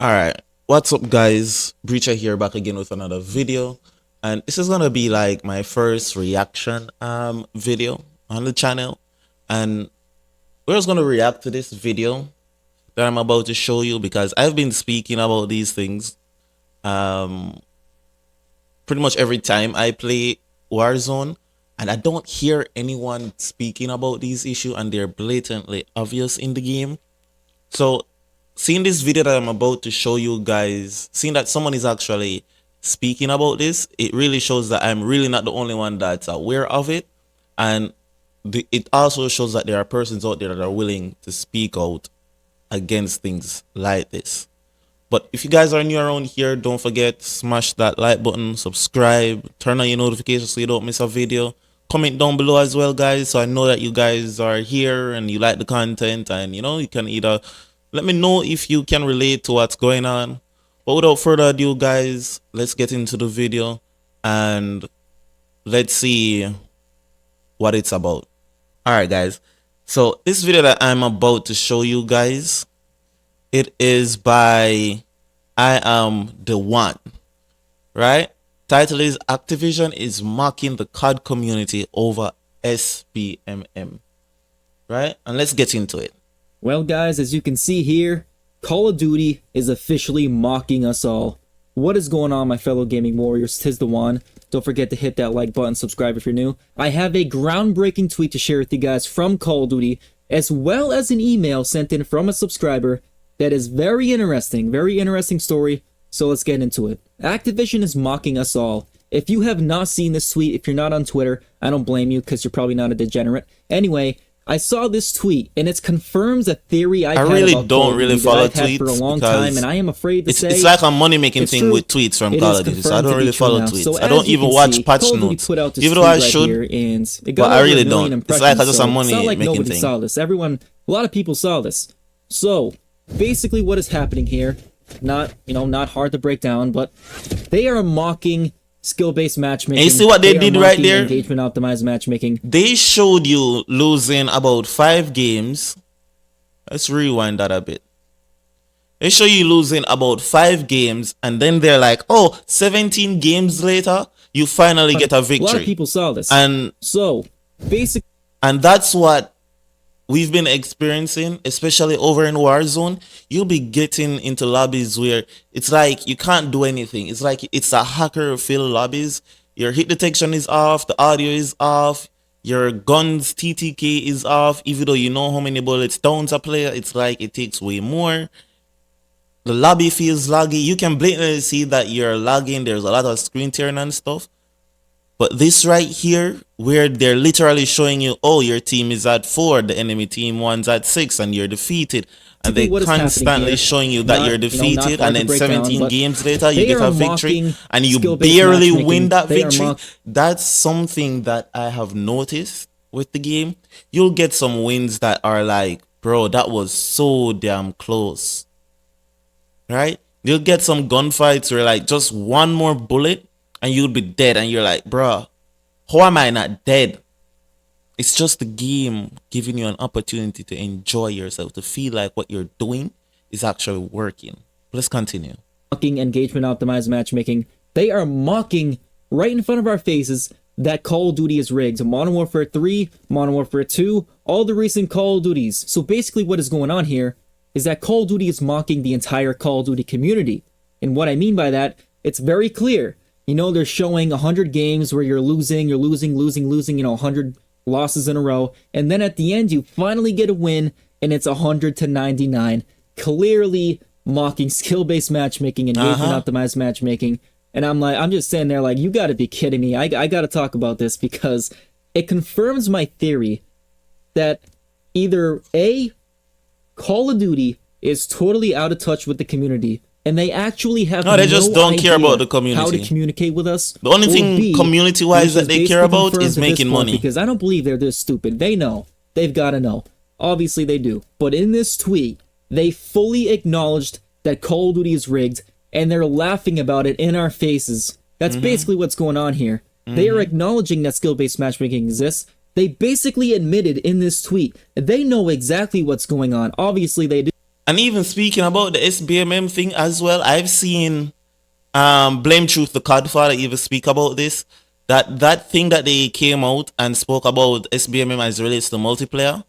Alright, what's up guys? Breacher here back again with another video, and this is gonna be like my first reaction video on the channel, and we're just gonna react to this video that I'm about to show you because I've been speaking about these things um pretty much every time I play Warzone, and I don't hear anyone speaking about these issues, and they're blatantly obvious in the game. So seeing this video that I'm about to show you guys, seeing that someone is actually speaking about this, it really shows that I'm really not the only one that's aware of it. And it also shows that there are persons out there that are willing to speak out against things like this. But if you guys are new around here, don't forget, smash that like button, subscribe, turn on your notifications so you don't miss a video. Comment down below as well, guys, so I know that you guys are here and you like the content, and you can either let me know if you can relate to what's going on. But without further ado, guys, let's get into the video and let's see what it's about. Alright guys, so this video that I'm about to show you guys, it is by I Am The One, right? Title is Activision is mocking the COD community over SPMM, right? And let's get into it. Well guys, as you can see here, Call of Duty is officially mocking us all. What is going on, my fellow gaming warriors? 'Tis the one. Don't forget to hit that like button, subscribe if you're new. I have a groundbreaking tweet to share with you guys from Call of Duty, as well as an email sent in from a subscriber that is very interesting story, so let's get into it. Activision is mocking us all. If you have not seen this tweet, if you're not on Twitter, I don't blame you because you're probably not a degenerate. Anyway, I saw this tweet, and it confirms a theory I really don't really follow tweets for a long time, and I am afraid to say it's like a money making thing with tweets from Call of Duty. So I don't really follow tweets. So I don't even watch patch notes, even though I should. But I really don't. It's like just a money making thing. Saw this. A lot of people saw this. So basically, what is happening here? Not hard to break down, but they are mocking skill-based matchmaking. And you see what they did right there? Engagement optimized matchmaking. They showed you losing about 5 games. Let's rewind that a bit. They show you losing about 5 games, and then they're like, oh, 17 games later, you finally get a victory. A lot of people saw this. And so basically, and that's what we've been experiencing, especially over in Warzone. You'll be getting into lobbies where it's like you can't do anything. It's like it's a hacker-filled lobbies. Your hit detection is off, the audio is off, your guns TTK is off. Even though you know how many bullets down a player, it's like it takes way more. The lobby feels laggy. You can blatantly see that you're lagging. There's a lot of screen tearing and stuff. But this right here, where they're literally showing you, oh, your team is at 4, the enemy team one's at 6, and you're defeated. And they constantly showing you that you're defeated, and then 17 games later, you get a victory, and you barely win that victory. That's something that I have noticed with the game. You'll get some wins that are like, bro, that was so damn close. Right? You'll get some gunfights where like just one more bullet, and you'll be dead, and you're like, bruh, how am I not dead? It's just the game giving you an opportunity to enjoy yourself, to feel like what you're doing is actually working. Let's continue. Mocking engagement optimized matchmaking. They are mocking right in front of our faces that Call of Duty is rigged. Modern Warfare 3, Modern Warfare 2, all the recent Call of Duties. So basically what is going on here is that Call of Duty is mocking the entire Call of Duty community. And what I mean by that, it's very clear. They're showing 100 games where you're losing, 100 losses in a row. And then at the end, you finally get a win, and it's 100-99. Clearly mocking skill-based matchmaking and engagement-optimized matchmaking. And I'm just sitting there like, you gotta be kidding me. I gotta talk about this because it confirms my theory that either A, Call of Duty is totally out of touch with the community, and they actually have they just don't care about the community, how to communicate with us. The only thing community-wise that they care about is making money. Because I don't believe they're this stupid. They know. They've got to know. Obviously they do. But in this tweet, they fully acknowledged that Call of Duty is rigged, and they're laughing about it in our faces. That's basically what's going on here. They are acknowledging that skill-based matchmaking exists. They basically admitted in this tweet that they know exactly what's going on. Obviously they do. And even speaking about the SBMM thing as well, I've seen Blame Truth the Codfather even speak about this. That thing that they came out and spoke about SBMM as it relates to multiplayer,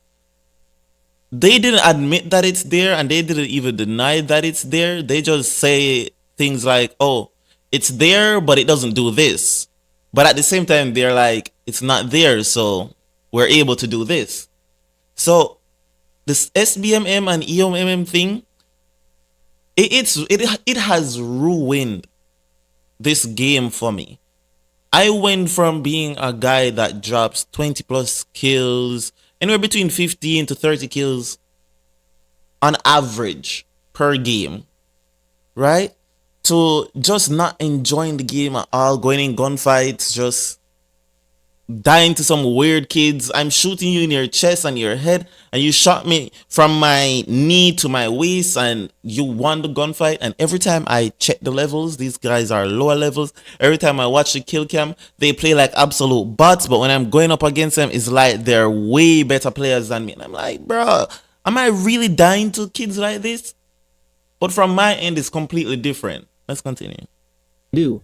they didn't admit that it's there and they didn't even deny that it's there. They just say things like, oh, it's there, but it doesn't do this. But at the same time, they're like, it's not there, so we're able to do this. So this SBMM and EOMM thing, it has ruined this game for me. I went from being a guy that drops 20 plus kills, anywhere between 15 to 30 kills on average per game, right? To just not enjoying the game at all, going in gunfights, just dying to some weird kids. I'm shooting you in your chest and your head, and you shot me from my knee to my waist, and you won the gunfight. And every time I check the levels, these guys are lower levels. Every time I watch the kill cam, they play like absolute bots. But when I'm going up against them, it's like they're way better players than me. And I'm like, bro, am I really dying to kids like this? But from my end, it's completely different. Let's continue. Do.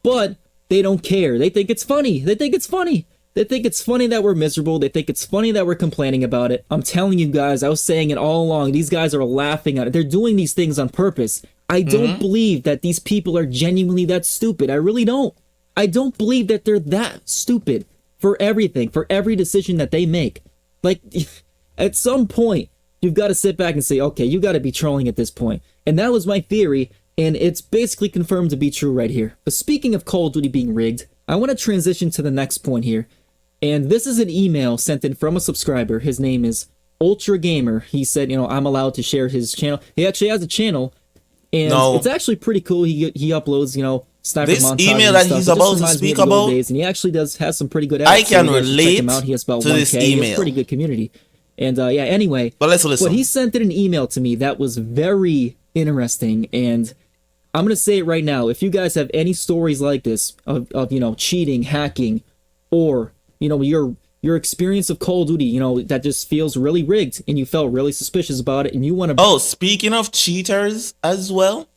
But they don't care. They think it's funny. They think it's funny. They think it's funny that we're miserable. They think it's funny that we're complaining about it. I'm telling you guys, I was saying it all along. These guys are laughing at it. They're doing these things on purpose. I don't believe that these people are genuinely that stupid. I really don't. I don't believe that they're that stupid for everything, for every decision that they make. Like, at some point, you've got to sit back and say, okay, you got to be trolling at this point. And that was my theory. And it's basically confirmed to be true right here. But speaking of Call of Duty being rigged, I want to transition to the next point here. And this is an email sent in from a subscriber. His name is Ultra Gamer. He said, I'm allowed to share his channel. He actually has a channel. And it's actually pretty cool. He uploads, sniper this montages email that he's about to speak about, days, and he actually has some pretty good edits. I can relate check him out. He has about to 1K. this He email. has a pretty good community. And anyway. But let's listen. But he sent in an email to me that was very interesting, and I'm gonna say it right now. If you guys have any stories like this of cheating, hacking, or your experience of Call of Duty, that just feels really rigged and you felt really suspicious about it, and you want to. Oh, speaking of cheaters as well,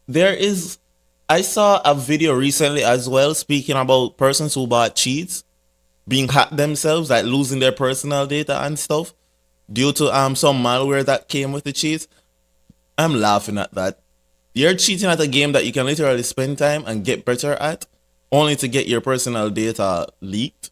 I saw a video recently as well speaking about persons who bought cheats being hacked themselves, like losing their personal data and stuff due to some malware that came with the cheats. I'm laughing at that. You're cheating at a game that you can literally spend time and get better at, only to get your personal data leaked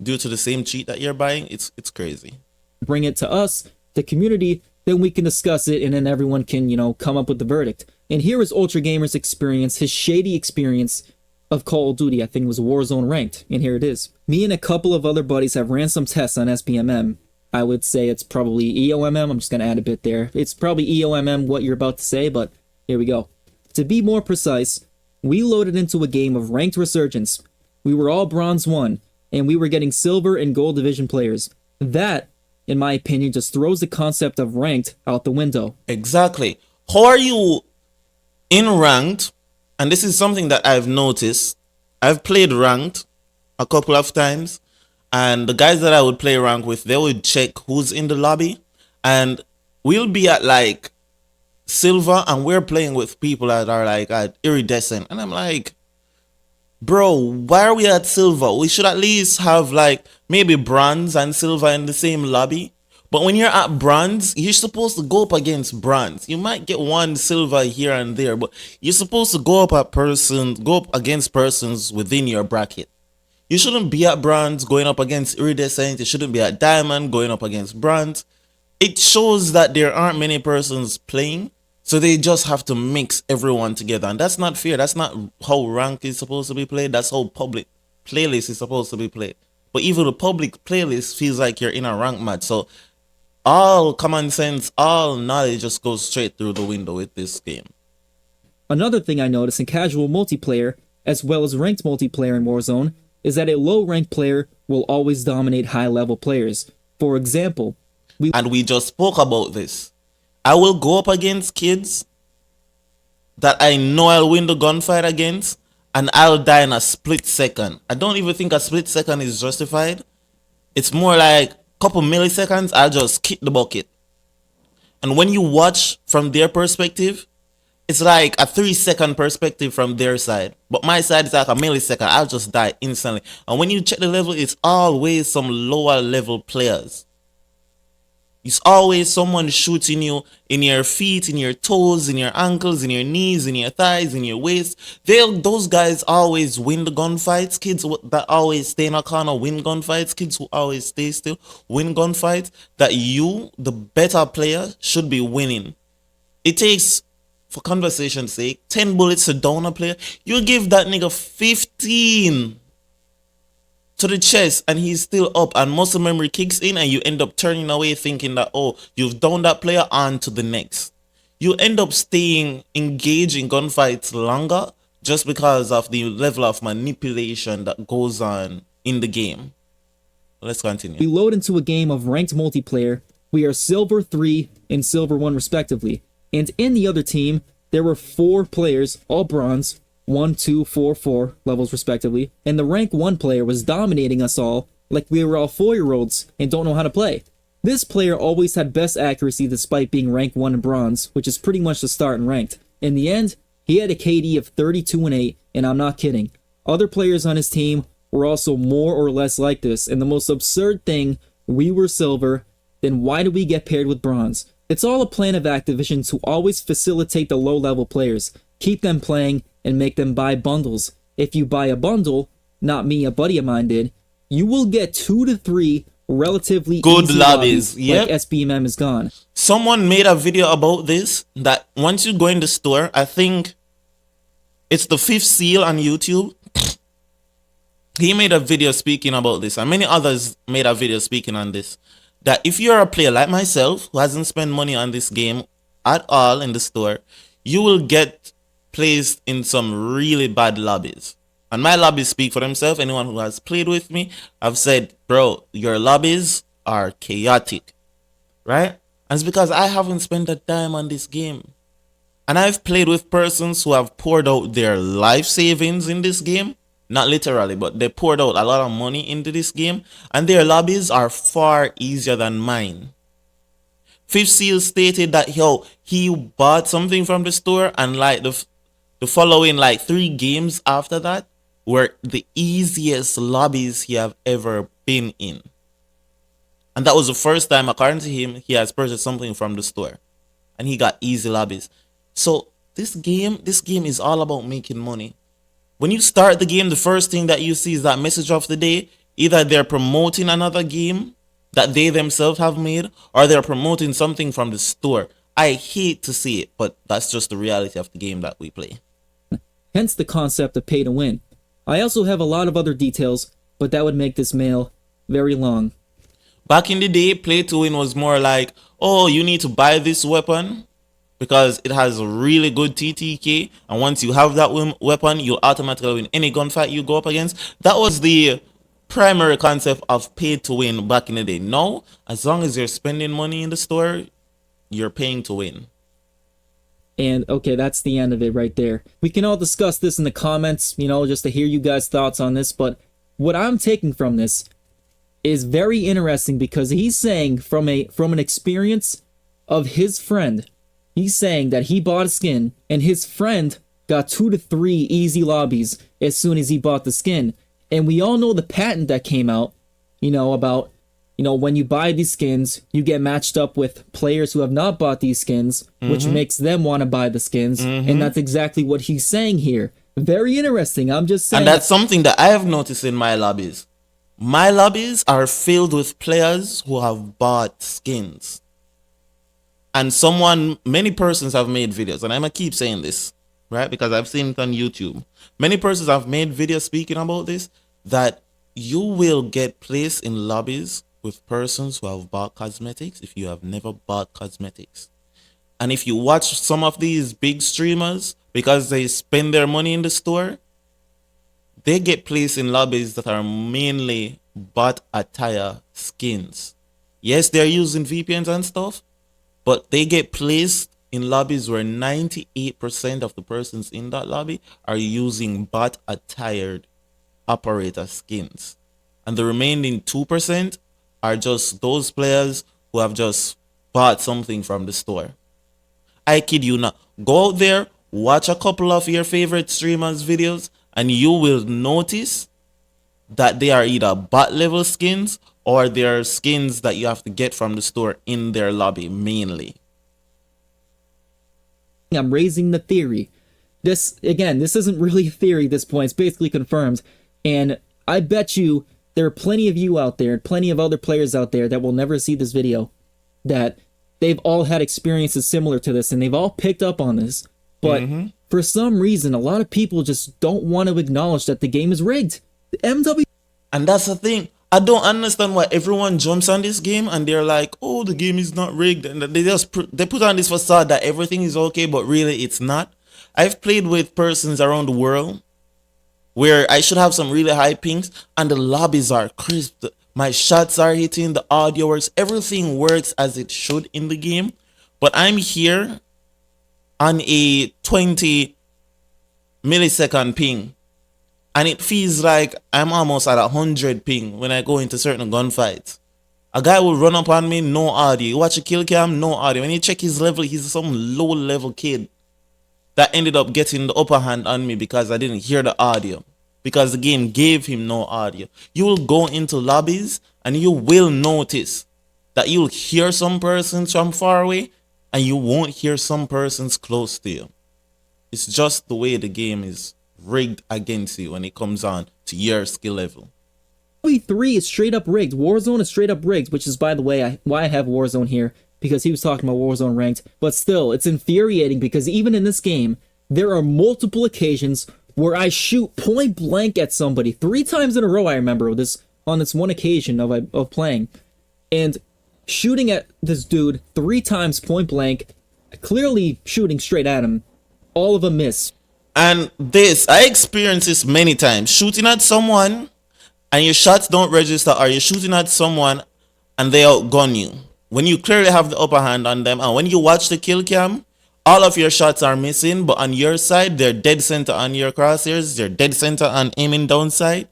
due to the same cheat that you're buying. It's crazy. Bring it to us, the community, then we can discuss it, and then everyone can, come up with the verdict. And here is Ultra Gamer's experience, his shady experience of Call of Duty. I think it was Warzone ranked, and here it is. Me and a couple of other buddies have ran some tests on SBMM. I would say it's probably EOMM. I'm just going to add a bit there. It's probably EOMM, what you're about to say, but here we go. To be more precise, we loaded into a game of ranked resurgence. We were all bronze 1, and we were getting silver and gold division players. That, in my opinion, just throws the concept of ranked out the window. Exactly. How are you in ranked? And this is something that I've noticed. I've played ranked a couple of times, and the guys that I would play ranked with, they would check who's in the lobby, and we'll be at like silver, and we're playing with people that are like at iridescent, and I'm like, bro, why are we at silver? We should at least have like maybe bronze and silver in the same lobby. But when you're at bronze, you're supposed to go up against bronze. You might get one silver here and there, but you're supposed to go up against persons within your bracket. You shouldn't be at bronze going up against iridescent. You shouldn't be at diamond going up against bronze. It shows that there aren't many persons playing, so they just have to mix everyone together. And that's not fair. That's not how rank is supposed to be played. That's how public playlist is supposed to be played. But even the public playlist feels like you're in a rank match. So all common sense, all knowledge just goes straight through the window with this game. Another thing I noticed in casual multiplayer, as well as ranked multiplayer in Warzone, is that a low-ranked player will always dominate high-level players. For example, we just spoke about this. I will go up against kids that I know I'll win the gunfight against, and I'll die in a split second. I don't even think a split second is justified. It's more like a couple milliseconds, I'll just kick the bucket. And when you watch from their perspective, it's like a 3 second perspective from their side. But my side is like a millisecond. I'll just die instantly. And when you check the level, it's always some lower level players. It's always someone shooting you in your feet, in your toes, in your ankles, in your knees, in your thighs, in your waist. Those guys always win the gunfights. Kids that always stay in a corner win gunfights. Kids who always stay still win gunfights. That you, the better player, should be winning. It takes, for conversation's sake, 10 bullets to down a player. You give that nigga 15 to the chest and he's still up, and muscle memory kicks in, and you end up turning away thinking that, oh, you've downed that player, on to the next. You end up staying engaged in gunfights longer just because of the level of manipulation that goes on in the game. Let's continue. We load into a game of ranked multiplayer. We are Silver 3 and Silver 1 respectively. And in the other team, there were 4 players, all bronze, 1, 2, 4, 4 levels respectively, and the rank 1 player was dominating us all like we were all 4-year-olds and don't know how to play. This player always had best accuracy despite being rank 1 in bronze, which is pretty much the start in ranked. In the end, he had a KD of 32 and 8, and I'm not kidding. Other players on his team were also more or less like this, and the most absurd thing, we were silver, then why do we get paired with bronze? It's all a plan of Activision to always facilitate the low-level players, keep them playing, and make them buy bundles. If you buy a bundle, not me, a buddy of mine did, you will get 2 to 3 relatively good easy lobbies. Yep. Like SBMM is gone. Someone made a video about this, that once you go in the store, I think it's the Fifth Seal on YouTube. He made a video speaking about this, and many others made a video speaking on this. That if you're a player like myself who hasn't spent money on this game at all in the store, you will get placed in some really bad lobbies. And my lobbies speak for themselves. Anyone who has played with me, I've said, bro, your lobbies are chaotic, right? And it's because I haven't spent a dime on this game. And I've played with persons who have poured out their life savings in this game. Not literally, but they poured out a lot of money into this game. And their lobbies are far easier than mine. Fifth Seal stated that, yo, he bought something from the store, and like the following like 3 games after that were the easiest lobbies he have ever been in. And that was the first time, according to him, he has purchased something from the store. And he got easy lobbies. So this game is all about making money. When you start the game, the first thing that you see is that message of the day. Either they're promoting another game that they themselves have made, or they're promoting something from the store. I hate to see it, but that's just the reality of the game that we play. Hence the concept of pay to win. I also have a lot of other details, but that would make this mail very long. Back in the day, play to win was more like, oh, you need to buy this weapon because it has a really good TTK, and once you have that weapon, you'll automatically win any gunfight you go up against. That was the primary concept of pay to win back in the day. Now, as long as you're spending money in the store, you're paying to win. And okay, that's the end of it right there. We can all discuss this in the comments, just to hear you guys' thoughts on this, but what I'm taking from this is very interesting because he's saying from an experience of his friend, he's saying that he bought a skin and his friend got 2 to 3 easy lobbies as soon as he bought the skin. And we all know the patent that came out, about when you buy these skins, you get matched up with players who have not bought these skins, which makes them want to buy the skins. And that's exactly what he's saying here. Very interesting. I'm just saying. And that's something that I have noticed in my lobbies. My lobbies are filled with players who have bought skins. And many persons have made videos, and I'm going to keep saying this, right? Because I've seen it on YouTube. Many persons have made videos speaking about this, that you will get placed in lobbies with persons who have bought cosmetics if you have never bought cosmetics. And if you watch some of these big streamers, because they spend their money in the store, they get placed in lobbies that are mainly bought attire skins. Yes, they're using VPNs and stuff, but they get placed in lobbies where 98% of the persons in that lobby are using bot attired operator skins. And the remaining 2% are just those players who have just bought something from the store. I kid you not. Go out there, watch a couple of your favorite streamers' videos, and you will notice that they are either bot level skins or they're skins that you have to get from the store in their lobby mainly. I'm raising the theory. This, again, this isn't really a theory at this point. It's basically confirmed. And I bet you there are plenty of you out there, plenty of other players out there that will never see this video, that they've all had experiences similar to this and they've all picked up on this. But for some reason, a lot of people just don't want to acknowledge that the game is rigged. The MW. And that's the thing. I don't understand why everyone jumps on this game and they're like, "Oh, the game is not rigged," and they just they put on this facade that everything is okay, but really it's not. I've played with persons around the world where I should have some really high pings and the lobbies are crisp. My shots are hitting, the audio works, everything works as it should in the game. But I'm here on a 20 millisecond ping. And it feels like I'm almost at 100 ping when I go into certain gunfights. A guy will run up on me, no audio. You watch a kill cam, no audio. When you check his level, he's some low level kid that ended up getting the upper hand on me because I didn't hear the audio. Because the game gave him no audio. You will go into lobbies and you will notice that you'll hear some persons from far away and you won't hear some persons close to you. It's just the way the game is rigged against you when it comes on to your skill level. 3 is straight up rigged. Warzone is straight up rigged, which is, by the way, why I have Warzone here, because he was talking about Warzone ranked. But still, it's infuriating because even in this game, there are multiple occasions where I shoot point blank at somebody 3 times in a row. I remember this on this one occasion of playing, and shooting at this dude 3 times point blank, clearly shooting straight at him, all of them miss. And this, I experienced this many times. Shooting at someone and your shots don't register, or you're shooting at someone and they outgun you when you clearly have the upper hand on them. And when you watch the kill cam, all of your shots are missing, but on your side, they're dead center on your crosshairs, they're dead center on aiming downside.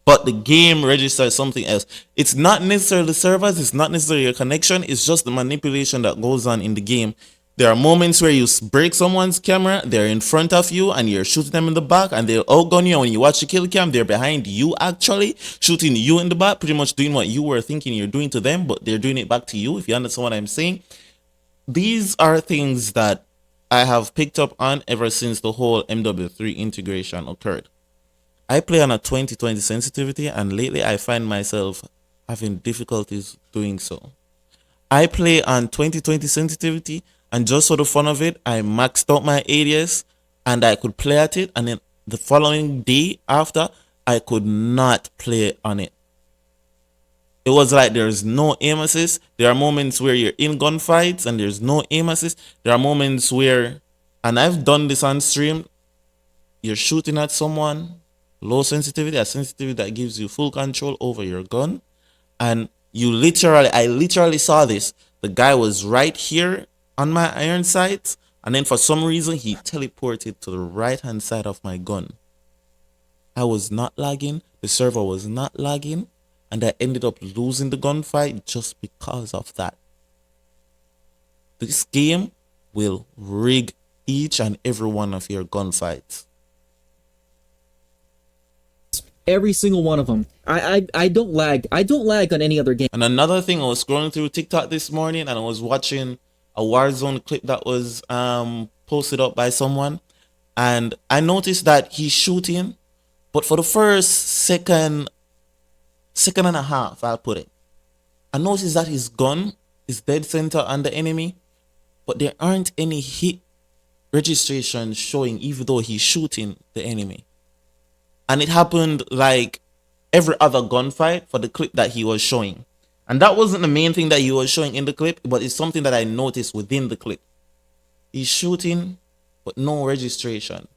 But the game registers something else. It's not necessarily the servers, it's not necessarily your connection, it's just the manipulation that goes on in the game. There are moments where you break someone's camera, they're in front of you and you're shooting them in the back and they'll outgun you. And when you watch the kill cam, they're behind you actually, shooting you in the back, pretty much doing what you were thinking you're doing to them, but they're doing it back to you, if you understand what I'm saying. These are things that I have picked up on ever since the whole MW3 integration occurred. I play on a 2020 sensitivity and lately I find myself having difficulties doing so. I play on 2020 sensitivity and just for the fun of it, I maxed out my ADS and I could play at it, and then the following day after, I could not play on it. It was like there's no aim assist. There are moments where you're in gunfights and there's no aim assist. There are moments where, and I've done this on stream, you're shooting at someone, low sensitivity, a sensitivity that gives you full control over your gun, and I literally saw this. The guy was right here on my iron sights, and then for some reason he teleported to the right hand side of my gun. I was not lagging, the server was not lagging, and I ended up losing the gunfight just because of that. This game will rig each and every one of your gunfights. Every single one of them. I don't lag. I don't lag on any other game. And another thing, I was scrolling through TikTok this morning and I was watching a Warzone clip that was posted up by someone, and I noticed that he's shooting, but for the first second and a half, I'll put it, I noticed that his gun is dead center on the enemy, but there aren't any hit registration showing even though he's shooting the enemy. And it happened like every other gunfight for the clip that he was showing. And that wasn't the main thing that he was showing in the clip, but it's something that I noticed within the clip. He's shooting, but no registration.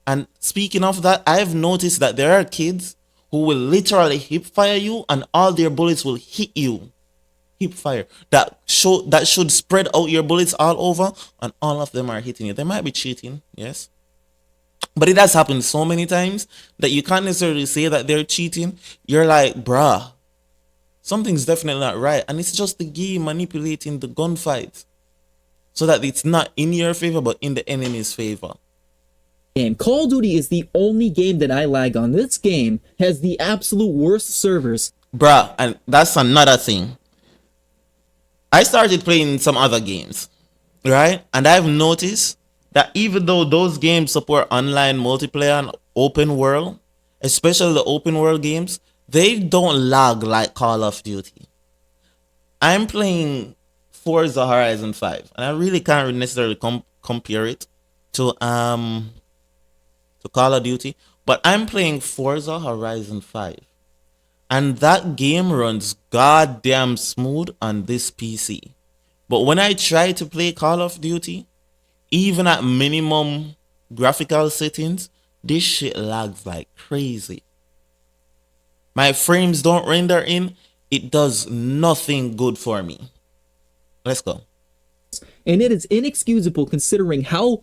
And speaking of that, I've noticed that there are kids who will literally hip fire you and all their bullets will hit you. Hip fire. That should spread out your bullets all over and all of them are hitting you. They might be cheating, yes. But it has happened so many times that you can't necessarily say that they're cheating. You're like, bruh, Something's definitely not right. And it's just the game manipulating the gunfight so that it's not in your favor, but in the enemy's favor. Game. Call of Duty is the only game that I lag on. This game has the absolute worst servers. Bruh, and that's another thing. I started playing some other games, right? And I've noticed that even though those games support online multiplayer and open world, especially the open world games, they don't lag like Call of Duty. I'm playing Forza Horizon 5, and I really can't necessarily compare it to Call of Duty, but I'm playing Forza Horizon 5, and that game runs goddamn smooth on this PC. But when I try to play Call of Duty, even at minimum graphical settings, this shit lags like crazy. My frames don't render in. It does nothing good for me. Let's go. And it is inexcusable considering how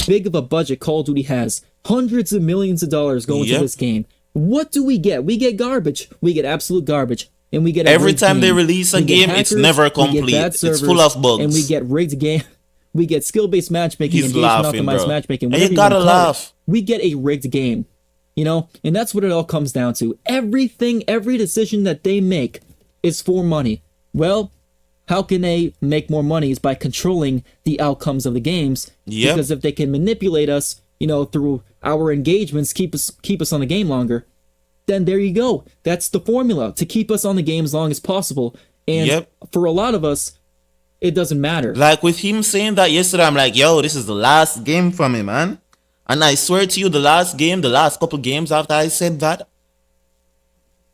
big of a budget Call of Duty has. Hundreds of millions of dollars go into this game. What do we get? We get garbage. We get absolute garbage. And we get every time they release a game, it's never complete. It's full of bugs. And we get rigged game. We get skill-based matchmaking and optimized matchmaking. And you gotta laugh. We get a rigged game. You know? And that's what it all comes down to. Everything, every decision that they make is for money. Well, how can they make more money? Is by controlling the outcomes of the games. Yep. Because if they can manipulate us, you know, through our engagements, keep us on the game longer, then there you go. That's the formula to keep us on the game as long as possible. And for a lot of us, it doesn't matter. Like with him saying that yesterday, I'm like, yo, this is the last game for me, man. And I swear to you, the last couple games after I said that,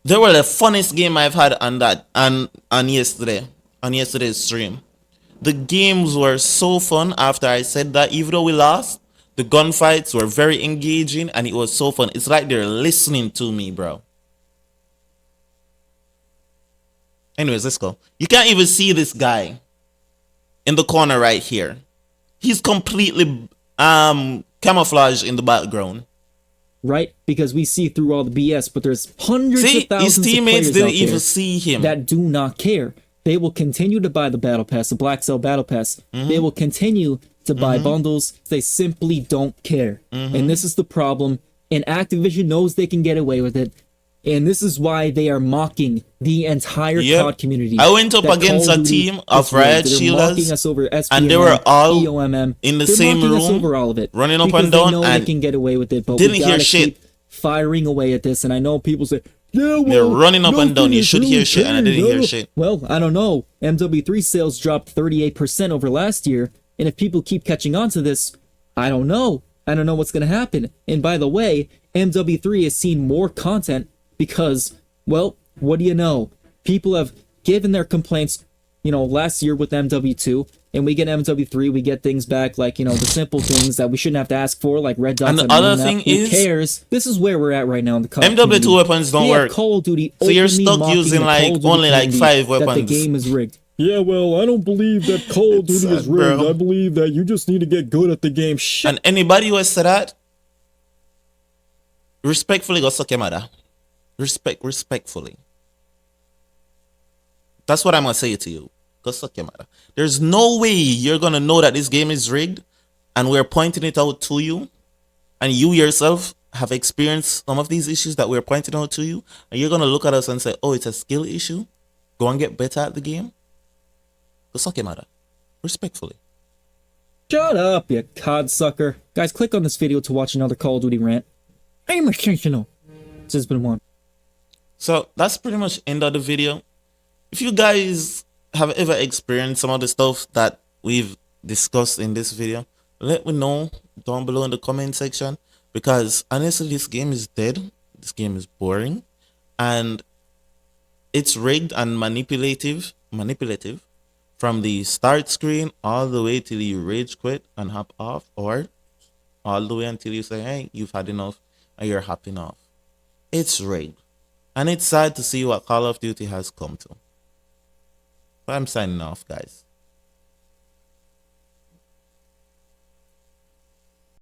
they were the funniest game I've had on yesterday's stream. The games were so fun after I said that. Even though we lost, the gunfights were very engaging and it was so fun. It's like they're listening to me, bro. Anyways, let's go. You can't even see this guy in the corner right here. He's completely camouflaged in the background. Right? Because we see through all the BS, but there's hundreds of thousands his teammates of players didn't out even there see him. that do not care. They will continue to buy the Battle Pass, the Black Cell Battle Pass. They will continue to buy bundles. They simply don't care. And this is the problem. And Activision knows they can get away with it. And this is why they are mocking the entire COD community. I went up against a team of Riot Shielders, and they were all EOMM. In the same room, over all of it, running up and down, and they can get away with it. But didn't hear shit. Keep firing away at this, and I know people say, yeah, well, they're running up and down. You should hear shit, and I didn't hear shit. Well, I don't know. MW3 sales dropped 38% over last year, and if people keep catching on to this, I don't know. I don't know what's going to happen. And by the way, MW3 has seen more content because, well, what do you know? People have given their complaints, you know, last year with MW2, and we get MW3, we get things back like, you know, the simple things that we shouldn't have to ask for, like red dots. And the other thing is, who cares? This is where we're at right now in the COD MW2 community. weapons don't work. Call of Duty so you're stuck using like only like 5 weapons. That the game is rigged. Yeah, well, I don't believe that Call of Duty is rigged. I believe that you just need to get good at the game. Shit. And anybody who has said that, respectfully, go suck your mother. Respectfully. That's what I'm gonna say to you. Go suck your mother. There's no way you're gonna know that this game is rigged, and we're pointing it out to you, and you yourself have experienced some of these issues that we're pointing out to you, and you're gonna look at us and say, "Oh, it's a skill issue. Go and get better at the game." Go suck your mother. Respectfully. Shut up, you cod sucker. Guys, click on this video to watch another Call of Duty rant. I'm intentional. This has been one. So that's pretty much end of the video. If you guys have ever experienced some of the stuff that we've discussed in this video, let me know down below in the comment section, because honestly, this game is dead. This game is boring, and it's rigged and manipulative from the start screen all the way till you rage quit and hop off, or all the way until you say, hey, you've had enough and you're hopping off. It's rigged, and it's sad to see what Call of Duty has come to. But I'm signing off, guys.